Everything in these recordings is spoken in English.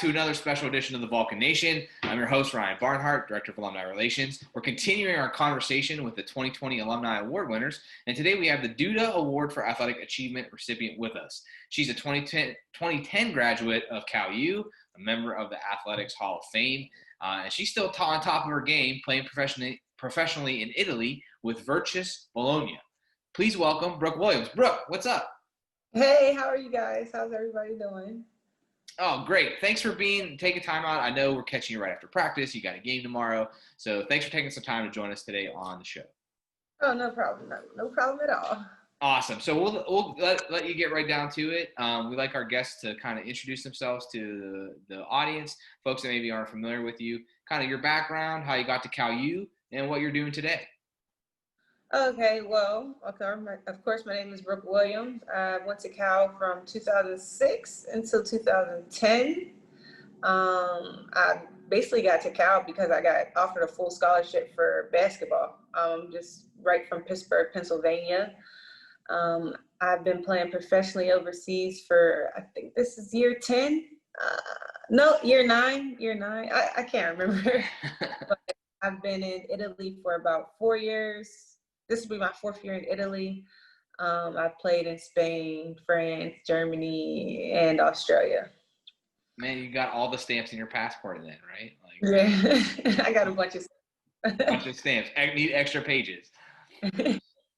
to another special edition of the Vulcan Nation. I'm your host, Ryan Barnhart, Director of Alumni Relations. We're continuing our conversation with the 2020 Alumni Award winners, and today we have the Duda Award for Athletic Achievement recipient with us. She's a 2010 graduate of Cal U, a member of the Athletics Hall of Fame, and she's still on top of her game, playing professionally in Italy with Virtus Bologna. Please welcome Brooke Williams. Brooke, what's up? Hey, how are you guys? How's everybody doing? Oh, great. Thanks for taking time out. I know we're catching you right after practice. You got a game tomorrow. So thanks for taking some time to join us today on the show. Oh, no problem. No problem at all. Awesome. So we'll let you get right down to it. We like our guests to kind of introduce themselves to the audience, folks that maybe aren't familiar with you, kind of your background, how you got to Cal U, and what you're doing today. Okay, well, of course, my name is Brooke Williams. I went to Cal from 2006 until 2010. I basically got to Cal because I got offered a full scholarship for basketball, just right from Pittsburgh, Pennsylvania. I've been playing professionally overseas for, I think this is year 10. No, year nine. I can't remember. But I've been in Italy for about 4 years. This will be my 4th year in Italy. I've played in Spain, France, Germany, and Australia. Man, you got all the stamps in your passport then, right? Yeah, I got a bunch of stamps. I need extra pages.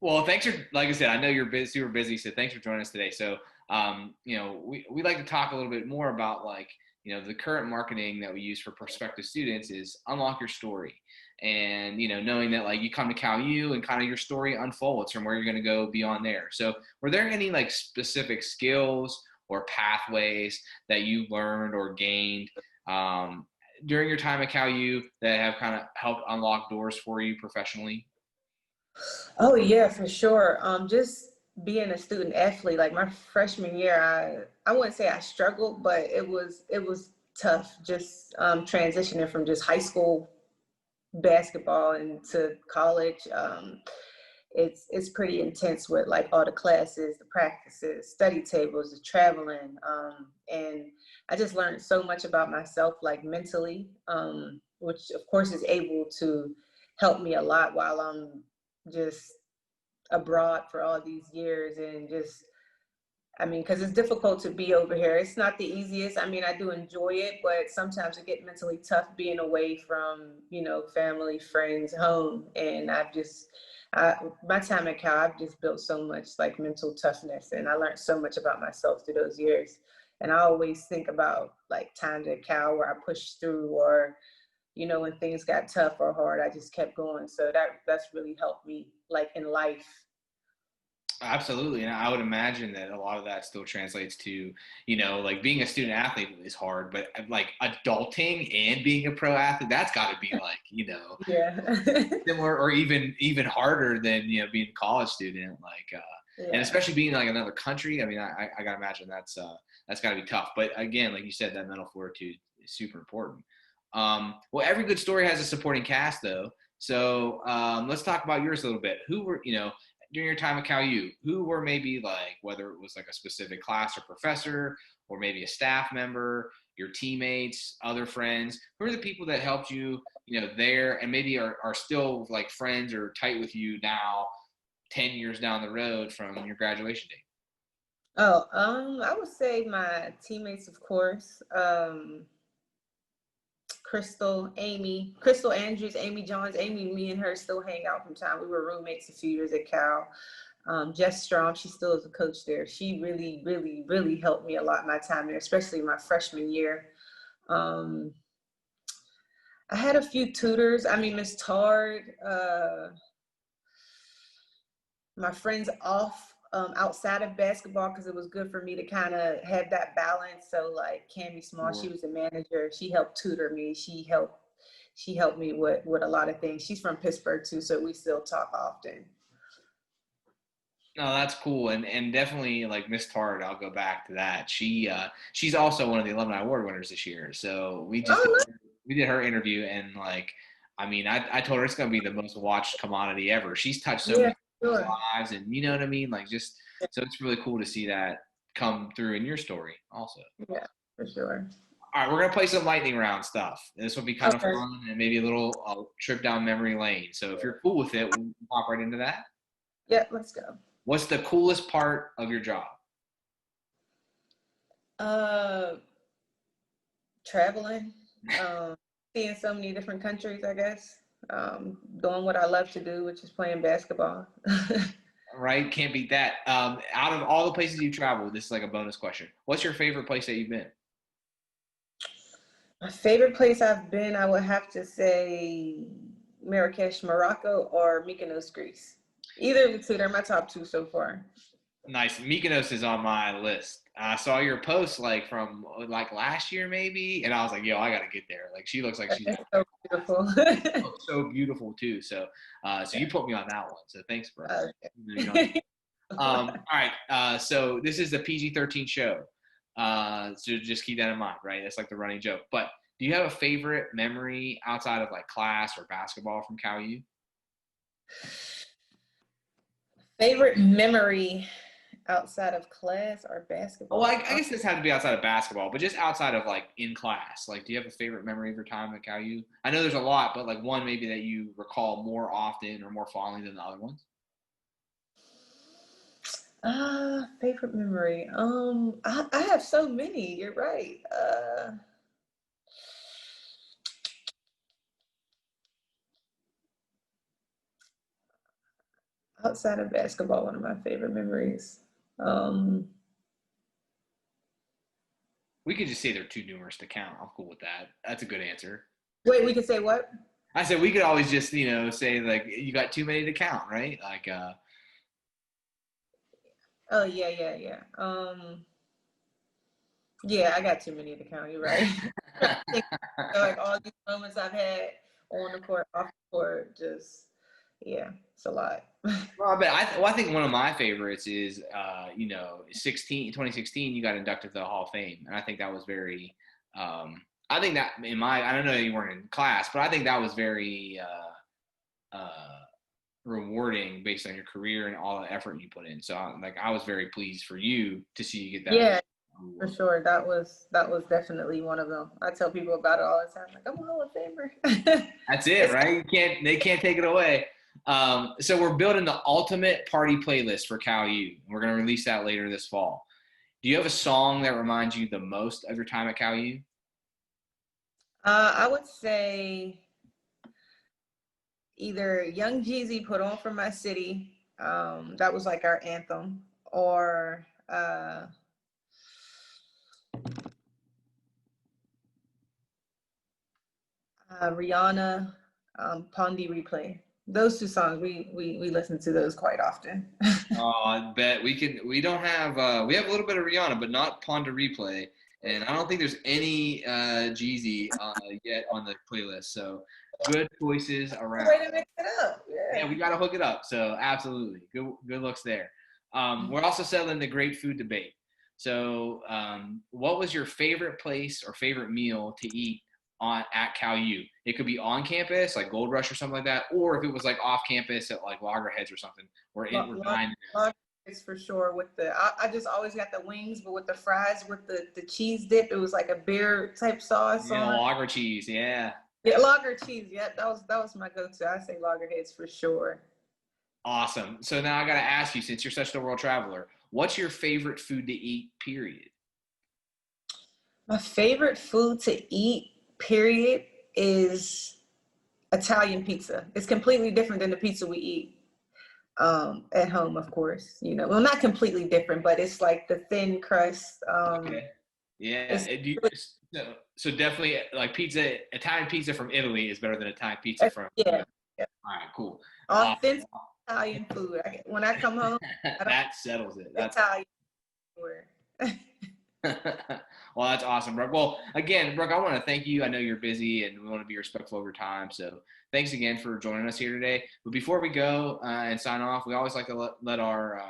Well, thanks for, like I said, I know you're super busy, so thanks for joining us today. So, we like to talk a little bit more about the current marketing that we use for prospective students is unlock your story. And, knowing that you come to Cal U and kind of your story unfolds from where you're going to go beyond there. So were there any specific skills or pathways that you learned or gained during your time at Cal U that have kind of helped unlock doors for you professionally? Oh yeah, for sure. Just being a student athlete, like my freshman year, I wouldn't say I struggled, but it was tough just transitioning from just high school basketball into college. It's pretty intense with all the classes, the practices, study tables, the traveling, and I just learned so much about myself, mentally, which of course is able to help me a lot while I'm just abroad for all these years. And because it's difficult to be over here. It's not the easiest. I do enjoy it, but sometimes it gets mentally tough being away from, family, friends, home. And my time at Cal, I've just built so much mental toughness, and I learned so much about myself through those years. And I always think about times at Cal where I pushed through, or, when things got tough or hard, I just kept going. So that's really helped me in life. Absolutely. And I would imagine that a lot of that still translates to, being a student athlete is hard, but adulting and being a pro athlete, that's got to be yeah. similar or even harder than, being a college student, yeah. And especially being in another country. I got to imagine that's got to be tough. But again, like you said, that mental fortitude is super important. Well, every good story has a supporting cast though. So let's talk about yours a little bit. Who were, during your time at Cal U, who were maybe whether it was a specific class or professor, or maybe a staff member, your teammates, other friends, who are the people that helped you, there and maybe are still friends or tight with you now, 10 years down the road from your graduation date? Oh, I would say my teammates, of course. Crystal Andrews, Amy Johns. Me and her still hang out from time. We were roommates a few years at Cal. Jess Strong, she still is a coach there. She really, really, really helped me a lot my time there, especially my freshman year. I had a few tutors. Miss Tard, my friends outside of basketball, because it was good for me to kind of have that balance. So Cammie Small, she was a manager. She helped tutor me. She helped me with a lot of things. She's from Pittsburgh too, so we still talk often. No, that's cool. And definitely Miss Tard, I'll go back to that. She's also one of the Alumni Award winners this year. So we did her interview, and I told her it's going to be the most watched commodity ever. She's touched so many people's lives, and you know what I mean? So it's really cool to see that come through in your story also. Yeah, for sure. All right, we're gonna play some lightning round stuff. This will be kind of Okay. fun and maybe a little trip down memory lane. So if you're cool with it, we'll hop right into that. Yep, let's go. What's the coolest part of your job? Uh, Traveling, seeing so many different countries, I guess. Doing what I love to do, which is playing basketball. Right, can't beat that. Out of all the places you traveled, this is like a bonus question. What's your favorite place that you've been? My favorite place I've been, I would have to say Marrakesh, Morocco, or Mykonos, Greece. Either of the two, they're my top two so far. Nice. Mykonos is on my list. I saw your post like from like last year maybe, and I was like, yo, I gotta get there. Like she looks like she's It's so beautiful. so beautiful too. So so you put me on that one. So thanks, bro. Okay. All right. So this is the PG-13 show. So just keep that in mind, right? That's like the running joke. But do you have a favorite memory outside of like class or basketball from Cal U? Favorite memory outside of class or Oh, basketball? I guess this had to be outside of basketball, but just outside of like in class. Like, do you have a favorite memory of your time at Cal U? I know there's a lot, but like one maybe that you recall more often or more fondly than the other ones. Favorite memory. I have so many. You're right. Outside of basketball, one of my favorite memories. Um, We could just say they're too numerous to count. I'm cool with that. That's a good answer. Wait, we could say what? I said we could always just, say like you got too many to count, right? Like Oh yeah. Yeah, I got too many to count. You're right. Like all these moments I've had on the court, off the court, just yeah, it's a lot. Well, but I think one of my favorites is, 2016, you got inducted to the Hall of Fame. And I think that was very, I think that I don't know that you weren't in class, but I think that was very rewarding based on your career and all the effort you put in. So I was very pleased for you to see you get that. Yeah, for sure. That was definitely one of them. I tell people about it all the time. Like I'm a Hall of Famer. That's it, right? They can't take it away. So we're building the ultimate party playlist for Cal U. We're going to release that later this fall. Do you have a song that reminds you the most of your time at Cal U? I would say either Young Jeezy put on for my city. That was like our anthem, or Rihanna, Pondy Replay. Those two songs we listen to those quite often. Oh, I bet we don't have we have a little bit of Rihanna, but not Ponda Replay. And I don't think there's any Jeezy yet on the playlist. So good choices around. Way to mix it up. Yeah, we got to hook it up. So absolutely, good looks there. We're also settling the great food debate. So, what was your favorite place or favorite meal to eat at Cal U? It could be on campus, like Gold Rush or something like that, or if it was like off campus at like Loggerheads or something. We're dining. Loggerheads for sure. With I just always got the wings, but with the fries with the cheese dip, it was like a beer type sauce on. Lager cheese, yeah. Yeah, lager cheese. Yep, that was my go-to. I say Loggerheads for sure. Awesome. So now I got to ask you, since you're such a world traveler, what's your favorite food to eat, period? My favorite food to eat, period, is Italian pizza. It's completely different than the pizza we eat at home, of course. Well, not completely different, but it's like the thin crust. Okay. Yeah. So definitely like pizza, Italian pizza from Italy is better than Italian pizza from. Yeah. All right, cool. Authentic Italian food. When I come home, that settles it. That's Italian. Well, that's awesome, Brooke. Well, again, Brooke, I want to thank you. I know you're busy and we want to be respectful of your time. So thanks again for joining us here today. But before we go and sign off, we always like to let our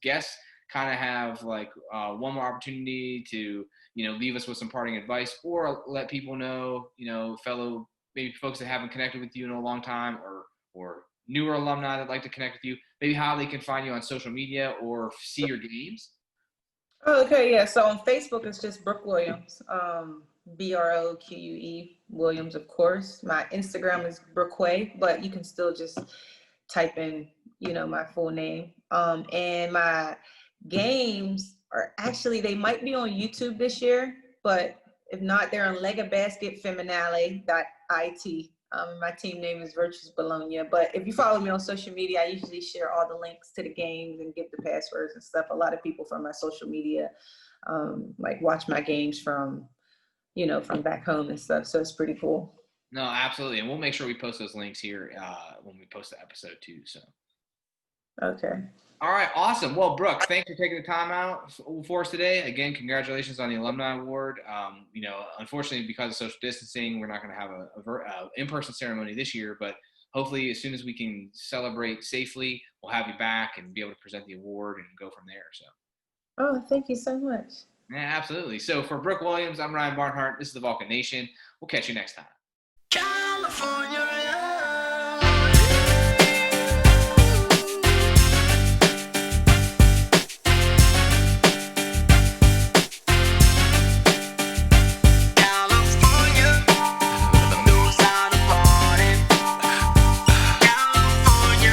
guests kind of have like one more opportunity to, leave us with some parting advice or let people know, fellow maybe folks that haven't connected with you in a long time or newer alumni that like to connect with you, maybe how they can find you on social media or see your games. Oh, okay, yeah. So on Facebook, it's just Brooke Williams. Broque Williams, of course. My Instagram is Brooque, but you can still just type in, my full name. And my games are actually, they might be on YouTube this year, but if not, they're on Lega Basket Feminale.it. My team name is Virtues Bologna. But if you follow me on social media, I usually share all the links to the games and get the passwords and stuff. A lot of people from my social media like watch my games from back home and stuff. So it's pretty cool. No, absolutely. And we'll make sure we post those links here when we post the episode too. So. Okay. All right. Awesome. Well, Brooke, thanks for taking the time out for us today. Again, congratulations on the Alumni Award. Unfortunately, because of social distancing, we're not going to have a in-person ceremony this year, but hopefully as soon as we can celebrate safely, we'll have you back and be able to present the award and go from there. So. Oh, thank you so much. Yeah, absolutely. So for Brooke Williams, I'm Ryan Barnhart. This is the Vulcan Nation. We'll catch you next time.